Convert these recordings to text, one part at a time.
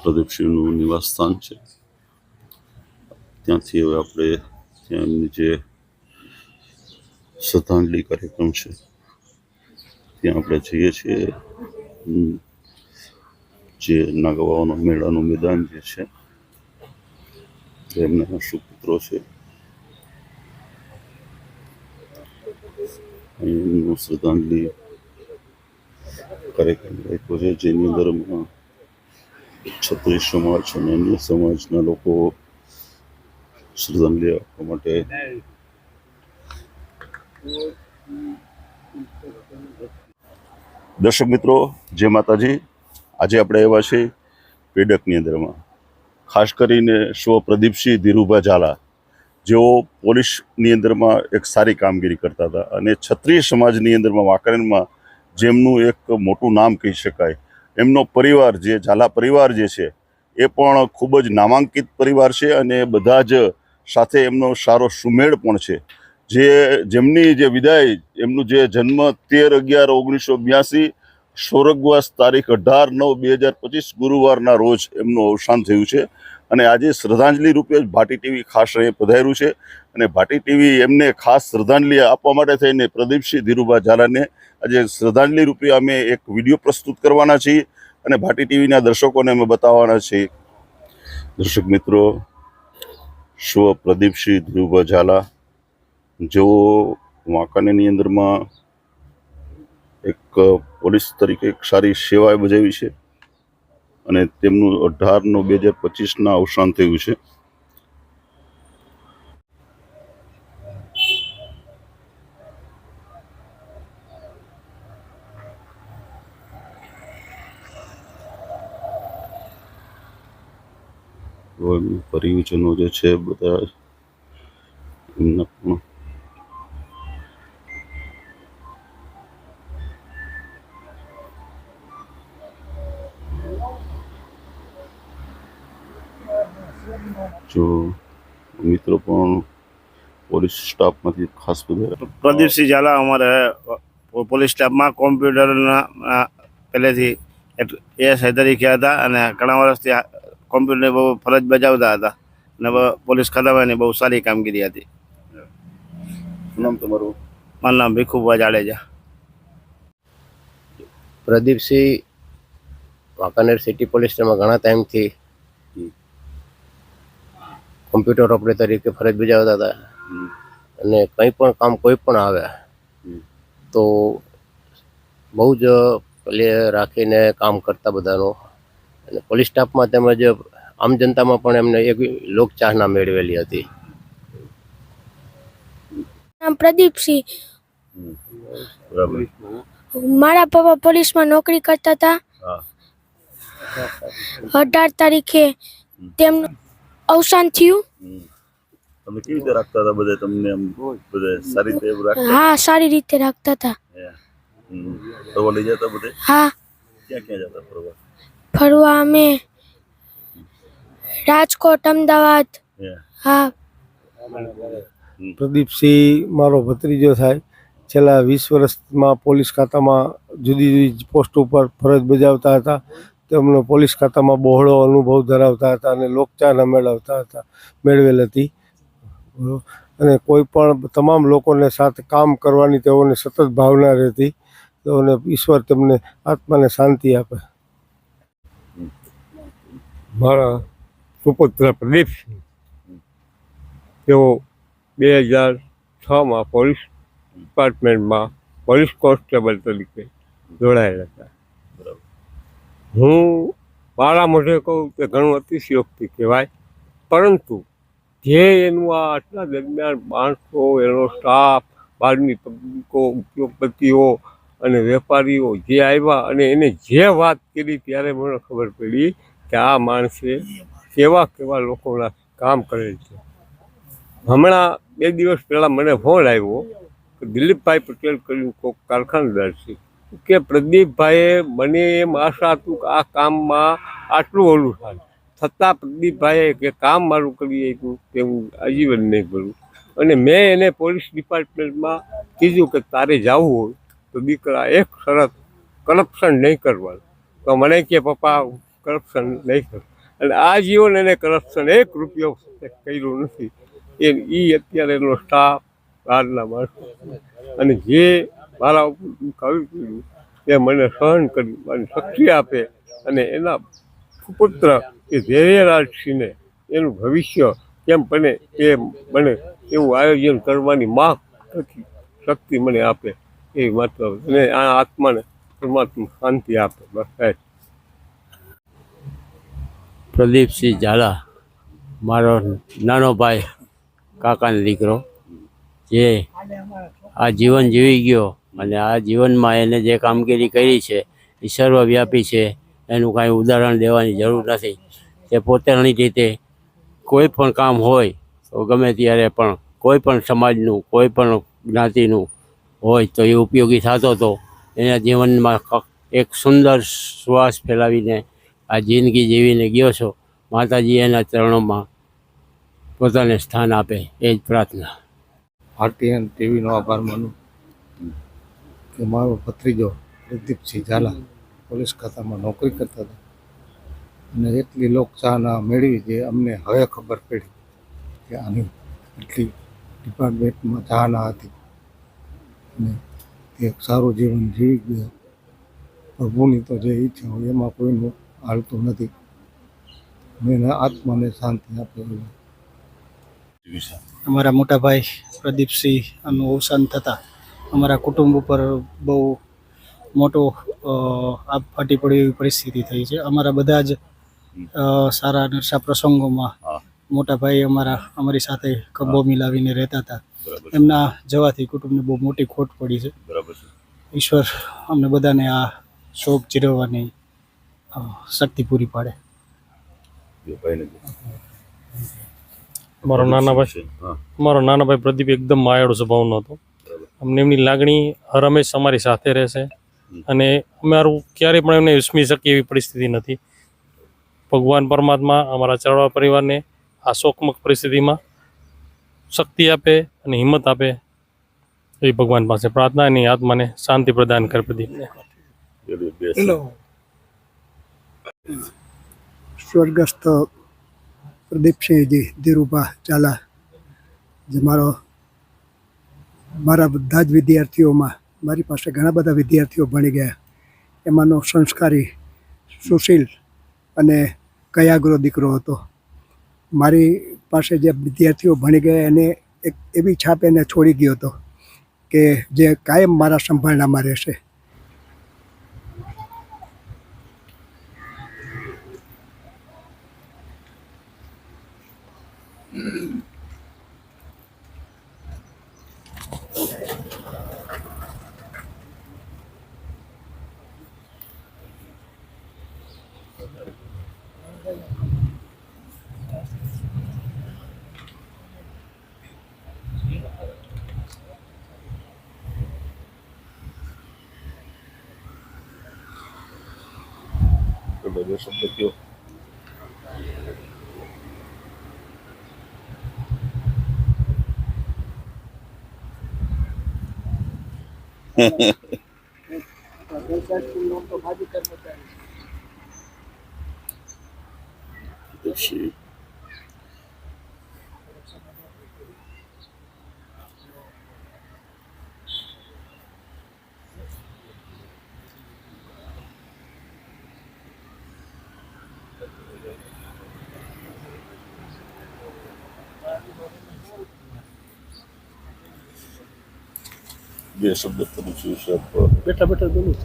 પ્રદીપસિંહનું નિવાસ સ્થાન છે, ત્યાંથી હવે આપણે ત્યાં એમની જે શ્રદ્ધાંજલિ કાર્યક્રમ છે ત્યાં આપણે જઈએ છીએ. જે નાગવાઓનો મેળાનું મેદાન જે છે, એમના સુપુત્રો છે, એમનું શ્રદ્ધાંજલિ કાર્યક્રમ રાખ્યો છે, જેની અંદરમાં ક્ષત્રિય સમાજ અને અન્ય સમાજના લોકો શ્રદ્ધાંજલિ આપવા માટે દર્શક મિત્રો, જય માતાજી. આજે આપણે આવ્યા છીએ પેડકની અંદરમાં, ખાસ કરીને સ્વ પ્રદીપસિંહ ધીરુભા ઝાલા, જેઓ પોલીસની અંદરમાં એક સારી કામગીરી કરતા હતા અને ક્ષત્રિય સમાજની અંદરમાં વાંકાનેરમાં જેમનું એક મોટું નામ કહી શકાય. એમનો પરિવાર જે ઝાલા પરિવાર જે છે એ પણ ખૂબ જ નામાંકિત પરિવાર છે અને બધા જ સાથે એમનો સારો સુમેળ પણ છે. જેમની જે વિદાય, એમનું જે જન્મ 13/11/1982, સ્વર્ગવાસ તારીખ 18/9/2025 ગુરુવારના રોજ એમનું અવસાન થયું છે. અને આજે શ્રદ્ધાંજલિ રૂપે ભાટી ટીવી ખાસ અહીં પધાર્યું છે અને ભાટી ટીવી એમને ખાસ શ્રદ્ધાંજલિ આપવા માટે થઈને પ્રદીપસિંહ ધીરુભા ઝાલાને આજે શ્રદ્ધાંજલિ રૂપે અમે એક વિડીયો પ્રસ્તુત કરવાના છીએ અને ભાટી ટીવીના દર્શકોને અમે બતાવવાના છીએ. દર્શક મિત્રો, સ્વ પ્રદીપસિંહ ધીરુભા ઝાલા, જેઓ વાંકાનેરની અંદરમાં એક પોલીસ તરીકે એક સારી સેવાએ બજાવી છે અને તેમનું 18/9/2025 અવસાન થયું છે. પરિજનો જે છે બધા એમના પણ જો મિત્રો પણ પોલીસ સ્ટાફમાંથી ખાસ બધા. પ્રદીપસિંહ ઝાલા અમારે પોલીસ સ્ટાફમાં કોમ્પ્યુટરના પહેલેથી એએસઆઈ તરીકે હતા અને ઘણા વર્ષથી કોમ્પ્યુટરની બહુ ફરજ બજાવતા હતા અને પોલીસ ખાતામાં એની બહુ સારી કામગીરી હતી. શું નામ તમારું? મારું નામ ભીખુભા જાડેજા. પ્રદીપસિંહ વાંકાનેર સિટી પોલીસ સ્ટેશનમાં ઘણા ટાઈમથી કોમ્પ્યુટર ઓપરેટર તરીકે ફરજ બજાવતા હતા અને કંઈ પણ કામ કોઈ પણ આવે તો બહુ જ રાખીને કામ કરતા બધાનું. અને પોલીસ સ્ટાફમાં તેમજ આમ જનતામાં પણ એમને એક લોકચાહના મેળવેલી હતી. નામ પ્રદીપસિંહ. મારા પપ્પા પોલીસમાં નોકરી કરતા હતા. 18 તારીખે તેમનું અવસાન થયું. તમે કેવી રીતે રાખતા હતા બધા? તમને એમ બધા સારી રીતે રાખતા? હા, સારી રીતે રાખતા હતા. ફરવા લઈ જતા બધે? હા. ક્યાં ક્યાં જતા ફરવા? ફરવા અમે રાજકોટ, અમદાવાદ. હા. પ્રદીપસિંહ મારો ભત્રીજો થાય. છેલ્લા 20 વર્ષમાં પોલીસ ખાતામાં જુદી જુદી પોસ્ટ ઉપર ફરજ બજાવતા હતા. તેમનો પોલીસ ખાતામાં બહોળો અનુભવ ધરાવતા હતા અને લોકચાહના મેળવેલ હતી. અને કોઈ પણ તમામ લોકોને સાથે કામ કરવાની તેઓને સતત ભાવના રહેતી. તેઓને ઈશ્વર તેમને આત્માને શાંતિ આપે. મારા સુપુત્ર પ્રદીપસિંહ, તેઓ 2006માં પોલીસ ડિપાર્ટમેન્ટમાં પોલીસ કોન્સ્ટેબલ તરીકે જોડાયેલા હતા. હું મારા મોઢે કહું કે ઘણું અતિશયોક્તિ કહેવાય, પરંતુ જે એનું આ આટલા દરમિયાન માણસો, એનો સ્ટાફ, બહારની પબ્લિકો, ઉદ્યોગપતિઓ અને વેપારીઓ જે આવ્યા અને એને જે વાત કરી ત્યારે મને ખબર પડી કે આ માણસે કેવા કેવા લોકોના કામ કરેલ છે. હમણાં 2 દિવસ પહેલાં મને ફોન આવ્યો કે દિલીપભાઈ પટેલ કરીને કોઈક કારખાનેદાર છે કે પ્રદીપભાઈએ મને એમ આશા હતું કે આ કામમાં આટલું ઓલું થાય, છતાં પ્રદીપભાઈએ કે કામ મારું કરી આપ્યું કે હું આજીવન નહીં કરું. અને મેં એને પોલીસ ડિપાર્ટમેન્ટમાં કીધું કે તારે જવું હોય તો દીકરા એક શરત, કરપ્શન નહીં કરવાનું. તો મને કે પપ્પા કરપ્શન નહીં કર, અને આ જીવન એને કરપ્શન 1 રૂપિયો કર્યું નથી. એ અત્યારે એનો સ્ટાફ, બહારના માણસો અને જે મારા ઉપર દુઃખ આવી ગયું એ મને સહન કરી મને શક્તિ આપે અને એના પુત્ર કે ધૈર્યરાજસિંહને એનું ભવિષ્ય કેમ બને એ મને એવું આયોજન કરવાની શક્તિ મને આપે એ માત્ર, અને આ આત્માને પરમાત્મા શાંતિ આપે. બસ સાહેબ. પ્રદીપસિંહ ઝાલા, મારો નાનો ભાઈ, કાકાનો દીકરો, જે આ જીવન જીવી ગયો અને આ જીવનમાં એને જે કામગીરી કરી છે એ સર્વવ્યાપી છે. એનું કાંઈ ઉદાહરણ દેવાની જરૂર નથી. તે પોતાની રીતે કોઈ પણ કામ હોય તો ગમે ત્યારે પણ કોઈ પણ સમાજનું, કોઈ પણ જ્ઞાતિનું હોય તો એ ઉપયોગી થતો હતો. એના જીવનમાં એક સુંદર શ્વાસ ફેલાવીને આ જિંદગી જીવીને ગયો છો. માતાજી એના ચરણોમાં પોતાને સ્થાન આપે એ જ પ્રાર્થના. ભારતીય ટીવીનો આભાર માનું કે મારો ભત્રીજો પ્રદીપસિંહ ઝાલા પોલીસ ખાતામાં નોકરી કરતા હતા અને એટલી લોકચાહના મેળવી જે અમને હવે ખબર પડી કે આની એટલી ડિપાર્ટમેન્ટમાં ચાહના હતી અને તે એક સારું જીવન જીવી ગયો. પ્રભુની તો જે ઈચ્છા હોય એમાં કોઈનું હાલતું નથી. મેં આત્માને શાંતિ આપે. અમારા મોટા ભાઈ પ્રદીપસિંહનું અવસાન થતાં અમારા કુટુંબ ઉપર બહુ મોટો આપ ફાટી પડે એવી પરિસ્થિતિ થઈ છે. અમારા બધા જ સારા નરસા પ્રસંગોમાં મોટા ભાઈ અમારી સાથે ખભો મિલાવીને રહેતા હતા. એમના જવાથી કુટુંબને બહુ મોટી ખોટ પડી છે. ઈશ્વર અમને બધાને આ શોક જીરવવાની શક્તિ પૂરી પાડે. મારો નાના ભાઈ પ્રદીપ એકદમ માયાળુ સ્વભાવનો હતો. અમને એમની લાગણી હરહંમેશ અમારી સાથે રહેશે અને અમારું ક્યારેય પણ એમને વિસ્મી શકીએ એવી પરિસ્થિતિ નથી. ભગવાન પરમાત્મા અમારા ચરવા પરિવારને આ શોકમુખ પરિસ્થિતિમાં શક્તિ આપે અને હિંમત આપે એવી ભગવાન પાસે પ્રાર્થના. એની આત્માને શાંતિ પ્રદાન કરે. પ્રદીપને સ્વર્ગસ્થ પ્રદીપસિંહજી ધીરુભા ઝાલા, જે મારા બધા જ વિદ્યાર્થીઓમાં, મારી પાસે ઘણા બધા વિદ્યાર્થીઓ ભણી ગયા, એમાંનો સંસ્કારી, સુશીલ અને કયાગ્રો દીકરો હતો. મારી પાસે જે વિદ્યાર્થીઓ ભણી ગયા એને એક એવી છાપ એને છોડી ગયો હતો કે જે કાયમ મારા સંભાળનામાં રહેશે. શબ્દ કયો? પછી બે શબ્દ કરું છું. બેઠા બોલું.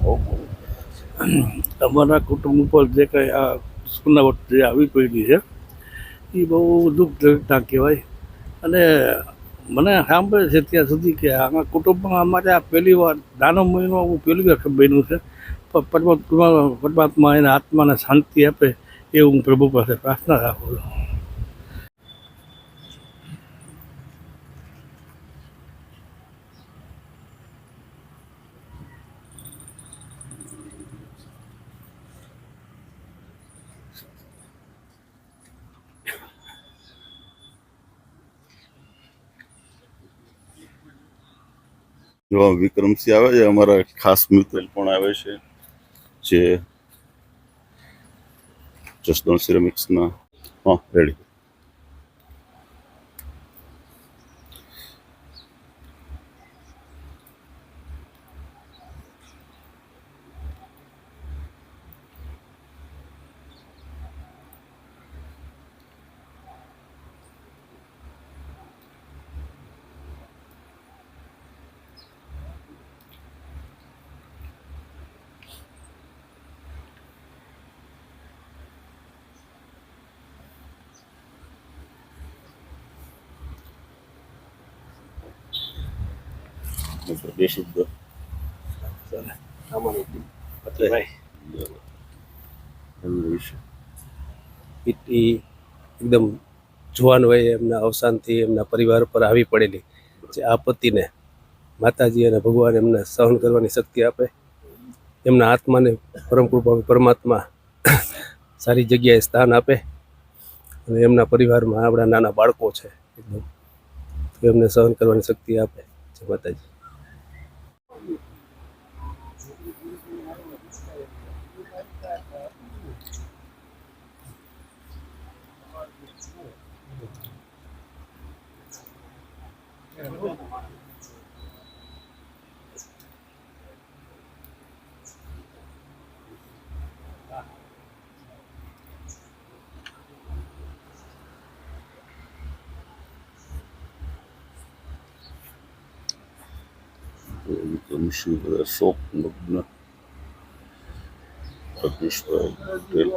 અમારા કુટુંબ ઉપર જે કંઈ આ સુનાવટ જે આવી પડી છે એ બહુ દુઃખજનક કહેવાય. અને મને સાંભળે છે ત્યાં સુધી કે આમાં કુટુંબમાં અમારે આ પહેલી વાર નાનો મહિનો હું પહેલી વાર બન્યું છે. પરમાત્મા એના આત્માને શાંતિ આપે એવું હું પ્રભુ પાસે પ્રાર્થના રાખું છું. જો વિક્રમસિંહ આવે છે, અમારા ખાસ મિત્ર પણ આવે છે જે જસદણ સિરેમિક્સના. હા, રેડી. બે શબ્દ એકદમ જુવાન વયે એમના અવસાનથી એમના પરિવાર પર આવી પડેલી જે આપત્તિને માતાજી અને ભગવાન એમને સહન કરવાની શક્તિ આપે, એમના આત્માને પરમ કૃપા પરમાત્મા સારી જગ્યાએ સ્થાન આપે, અને એમના પરિવારમાં આપણા નાના બાળકો છે એકદમ, તો એમને સહન કરવાની શક્તિ આપે. જય માતાજી. વિક્રમસિંહ બધા શોક મગ્ન. પ્રજ્ઞેશભાઈ પટેલ.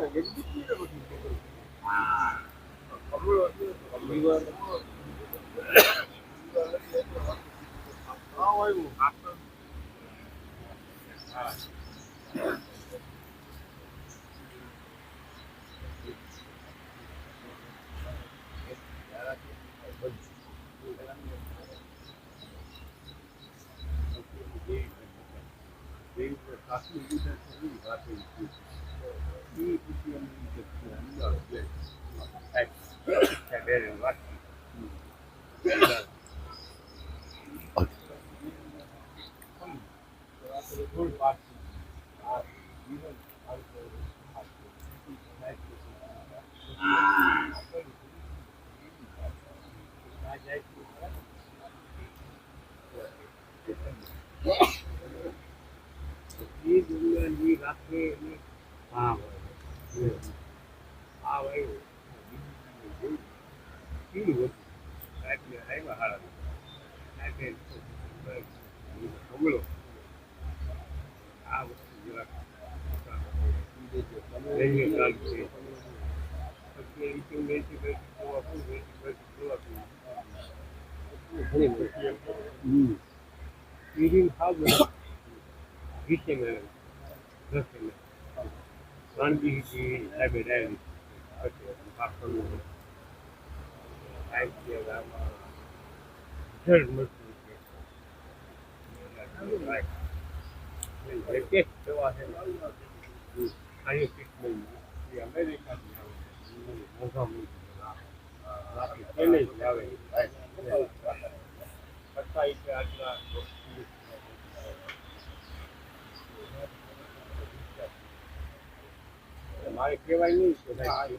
મારે કહેવાય નહીં કે ભાઈ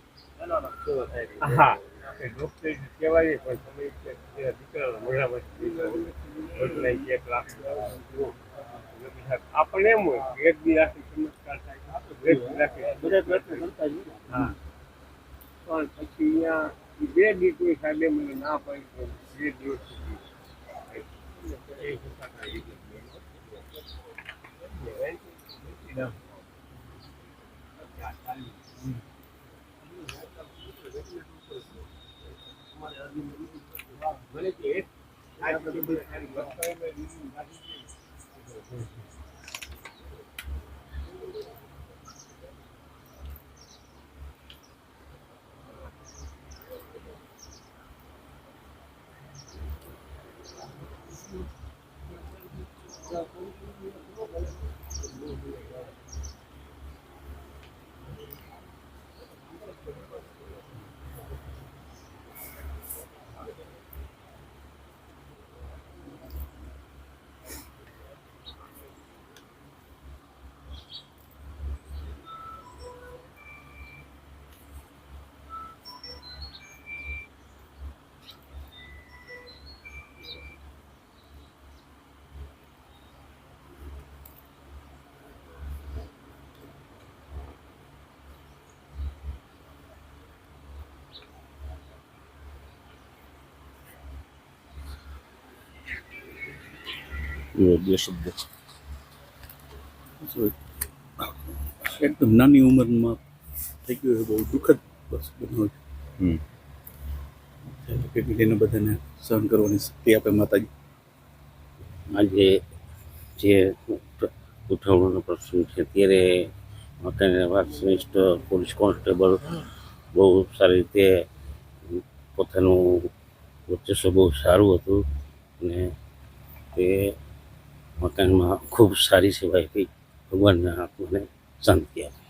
હા ડોક્ટર કહેવાય પણ તમે દીકરાના મોઢામાંથી 1 લાખ આપણને એમ હોય કે એક દી આખી ચમત્કાર થાય બધા પ્રયત્ન કરતા જ હા પણ પછી અહીંયા 2 દી કોઈ સાહેબે મને ના પાડી 2 દિવસ સુધી બે શબ્દ. એકદમ નાની ઉંમરમાં થઈ ગયું એ બહુ દુઃખદ બનાવ હમ. છે એને બધાને સહન કરવાની શક્તિ આપે માતાજી. આજે જે ઉઠવણીનો પ્રસંગ છે ત્યારે મકાનીવાડ શ્રેષ્ઠ પોલીસ કોન્સ્ટેબલ બહુ સારી રીતે પોતાનું વર્ચસ્વ બહુ સારું હતું અને તે મકાનમાં ખૂબ સારી સેવા આપી. ભગવાનના આત્માને શાંતિ આપે.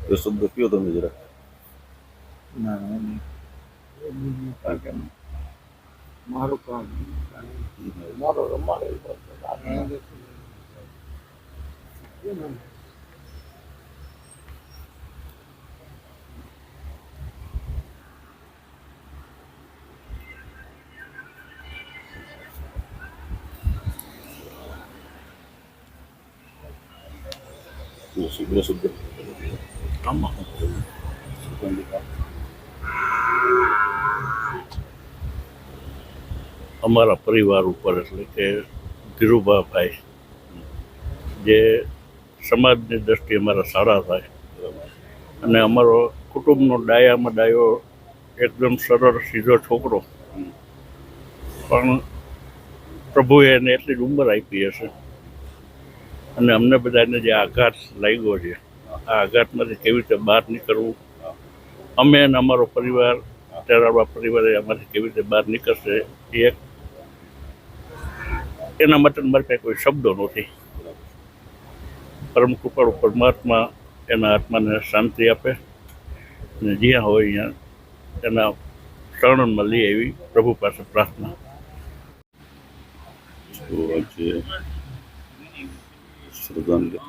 બે શબ્દ કયો તમે જરા. મારું કામ બે શબ્દ. અમારા પરિવાર ઉપર એટલે કે ધીરુભાભાઈ જે સમાજની દ્રષ્ટિએ અમારા સારા થાય અને અમારો કુટુંબનો ડાયામાં ડાયો એકદમ સરળ સીધો છોકરો પણ પ્રભુએ એને એટલી જ ઉંમર આપી હશે અને અમને બધાને જે આઘાત લાગ્યો છે આ આઘાતમાંથી કેવી રીતે બહાર નીકળવું અમે અને અમારો પરિવાર તેરાવા પરિવારે અમારી કેવી રીતે બહાર નીકળશે એ એના માટે મારી પાસે કોઈ શબ્દો નથી. પરમ કૃપાળુ પરમાત્મા એના આત્માને શાંતિ આપે અને જ્યાં હોય ત્યાં એના શરણમાં લઈ આવી પ્રભુ પાસે પ્રાર્થના. શ્રદ્ધાંજલિ.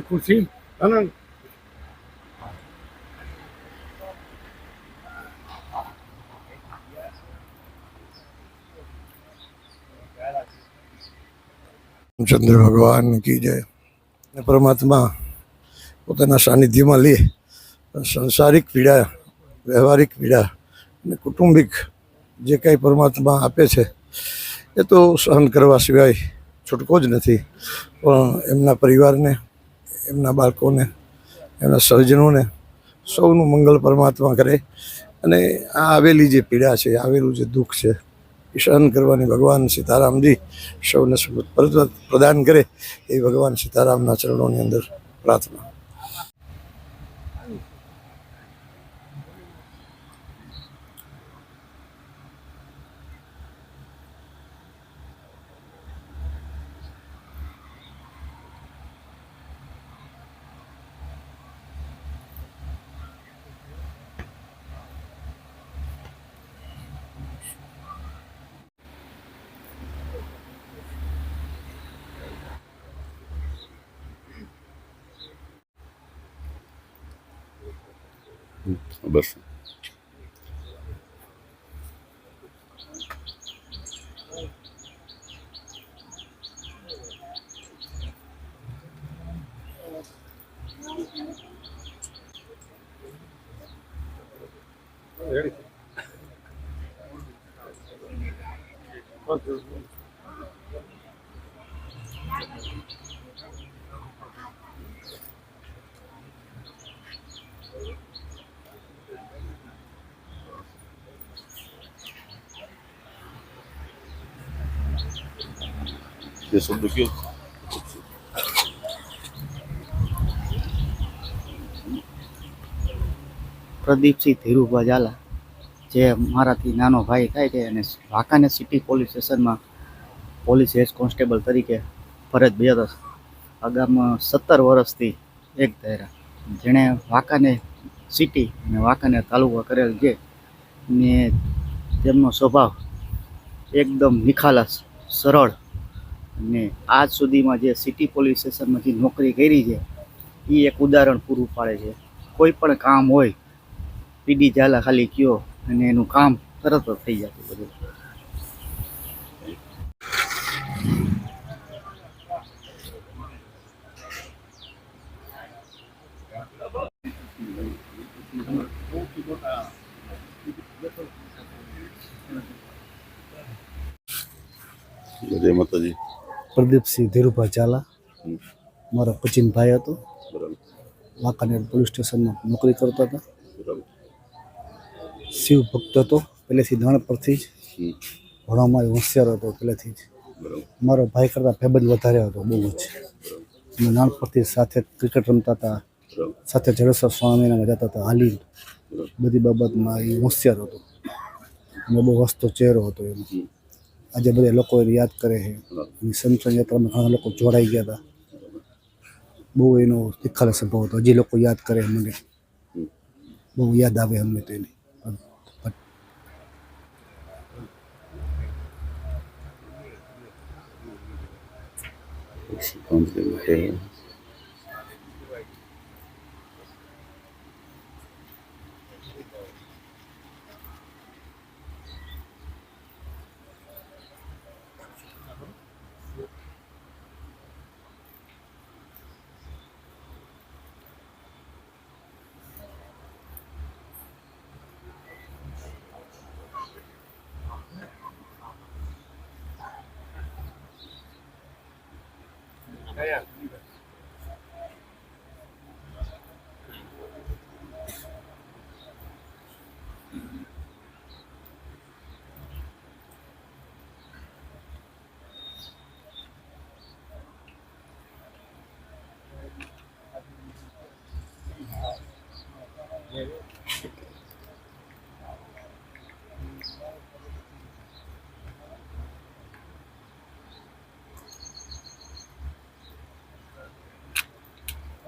ખુરશી ચંદ્ર ભગવાન કી જય. પરમાત્મા પોતાના સાનિધ્યમાં લે સંસારિક પીડા, વ્યવહારિક પીડા અને કુટુંબિક જે કાંઈ પરમાત્મા આપે છે એ તો સહન કરવા સિવાય છૂટકો જ નથી. પણ એમના પરિવારને, એમના બાળકોને, એમના સર્જનોને સૌનું મંગળ પરમાત્મા કરે અને આ આવેલી જે પીડા છે, આવેલું જે દુઃખ છે એ સહન કરવાની ભગવાન સીતારામજી સૌને પ્રદાન કરે એ ભગવાન સીતારામના ચરણોની અંદર પ્રાર્થના. બસ ये शब्द क्यों પ્રદીપસિંહ ધીરુભા ઝાલા, જે મારાથી નાનો ભાઈ થાય છે અને વાંકાનેર સિટી પોલીસ સ્ટેશનમાં પોલીસ હેડ કોન્સ્ટેબલ તરીકે ફરજ બજાવતા છે. આગામ 17 વર્ષથી એક ધારા, જેણે વાંકાનેર સિટી અને વાંકાનેર તાલુકા કરેલ છે ને તેમનો સ્વભાવ એકદમ નિખાલસ, સરળ અને આજ સુધીમાં જે સિટી પોલીસ સ્ટેશનમાં જે નોકરી કરી છે એ એક ઉદાહરણ પૂરું પાડે છે. કોઈ પણ કામ હોય, પીડી ઝાલા ખાલી કયો અને એનું કામ તરત જ થઈ જતું બધું. જય માતાજી. પ્રદીપસિંહ ધીરુભા ઝાલા મારો પચીન ભાઈ હતો. બરાબર વાંકાનેર પોલીસ સ્ટેશનમાં નોકરી કરતા હતા. બરાબર. શિવ ભક્ત હતો પહેલેથી, નાનપણથી જ ભણવામાં હોશિયાર હતો પહેલેથી જ. બરાબર. મારો ભાઈ કરતાં ભાઈબંધ વધારે હતો, બહુ જ. અમે નાનપણથી સાથે ક્રિકેટ રમતા હતા, સાથે જડેશ્વર સ્વામિનારાયણ જતા હતા, હાલી બધી બાબતમાં એ હોશિયાર હતો અને બહુ હસતો ચહેરો હતો એનો. આજે બધા લોકો એને યાદ કરે છે. એની સમસન યાત્રામાં ઘણા લોકો જોડાઈ ગયા હતા. બહુ એનો નિખાલસ સ્વભાવ હતો. હજી લોકો યાદ કરે મને, બહુ યાદ આવે અમને તો એની.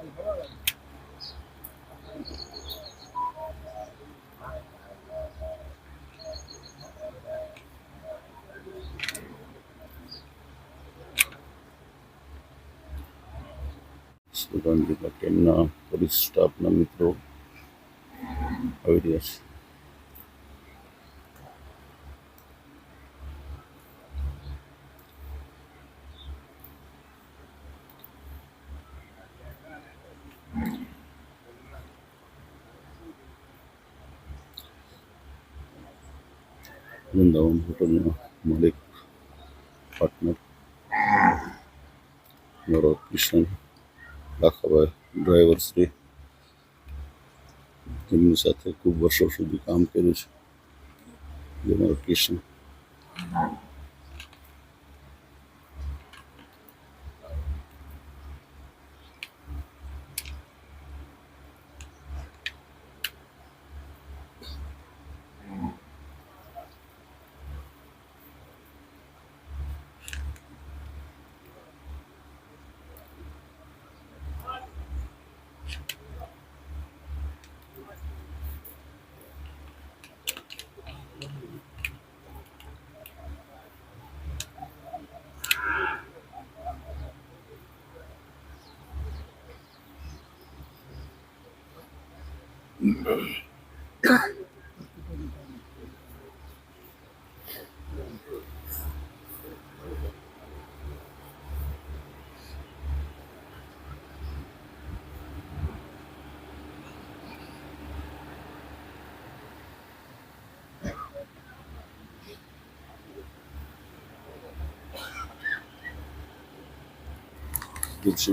શ્રદ્ધાંજલિ કેમ્પના પોલીસ સ્ટાફના મિત્રો આવી રહ્યા છે. વૃંદાવન હોટલના માલિક પાર્ટનર નરોદ કિશન લાખાભાઈ ડ્રાઈવર શ્રી, તેમની સાથે ખૂબ વર્ષો સુધી કામ કર્યું છે. જે નરોદ કિશન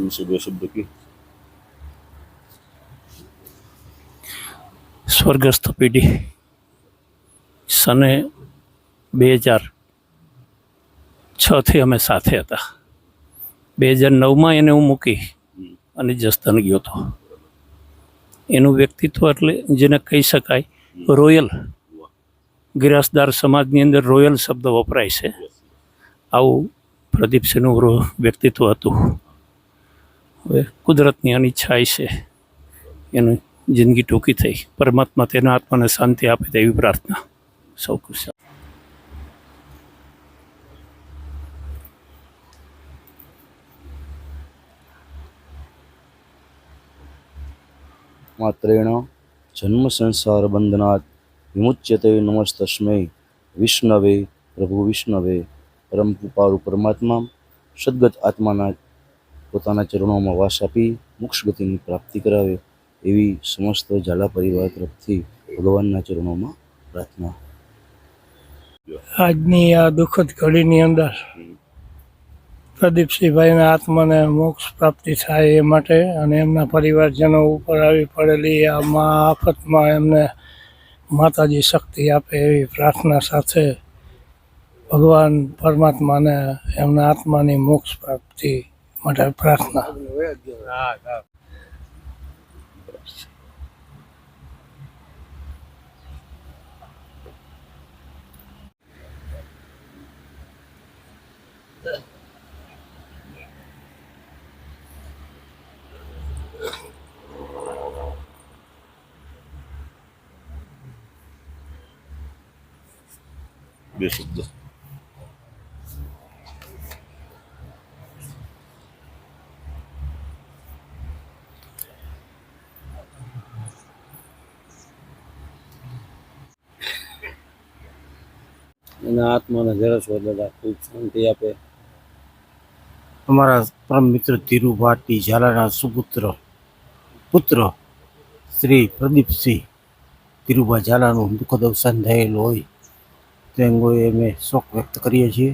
વિશે બે શબ્દ કી. સ્વર્ગસ્થ પેઢી સને 2006થી અમે સાથે હતા. 2009માં એને હું મૂકી અને જસદન ગયો હતો. એનું વ્યક્તિત્વ એટલે જેને કહી શકાય રોયલ, ગિરાસદાર સમાજની અંદર રોયલ શબ્દ વપરાય છે. આવું પ્રદીપસિંહનું વ્યક્તિત્વ હતું. હવે કુદરતની અનિચ્છા છે એનું જિંદગી ટૂંકી થઈ. પરમાત્મા તેના આત્માને શાંતિ આપે તેવી પ્રાર્થના. સૌ કુશળ. માત્રેણ જન્મ સંસાર બંધનાત વિમુચ્યતે નમસ્તસ્મૈ વિષ્ણવે પ્રભુ વિષ્ણવે પરમ કૃપાળુ પરમાત્મા સદગત આત્માના પોતાના ચરણોમાં વાસ આપી મોક્ષ ગતિની પ્રાપ્તિ કરાવે એવી સમસ્ત ઝાલા પરિવાર તરફથી ભગવાનના ચરણોમાં પ્રાર્થના. આજની આ દુઃખદ ઘડીની અંદર પ્રદીપસિંહભાઈના આત્માને મોક્ષ પ્રાપ્તિ થાય એ માટે અને એમના પરિવારજનો ઉપર આવી પડેલી આ આફતમાં એમને માતાજી શક્તિ આપે એવી પ્રાર્થના સાથે ભગવાન પરમાત્માને એમના આત્માની મોક્ષ પ્રાપ્તિ માટે પ્રાર્થના. બે શબ્દ. એના આત્માને જરા દાદા ખૂબ શાંતિ આપે. અમારા પરમ મિત્ર ધીરુભાટી ઝાલાના પુત્ર શ્રી પ્રદીપસિંહ ધીરુભા ઝાલાનું દુઃખદ અવસાન થયેલું હોય તે અંગે અમે શોક વ્યક્ત કરીએ છીએ.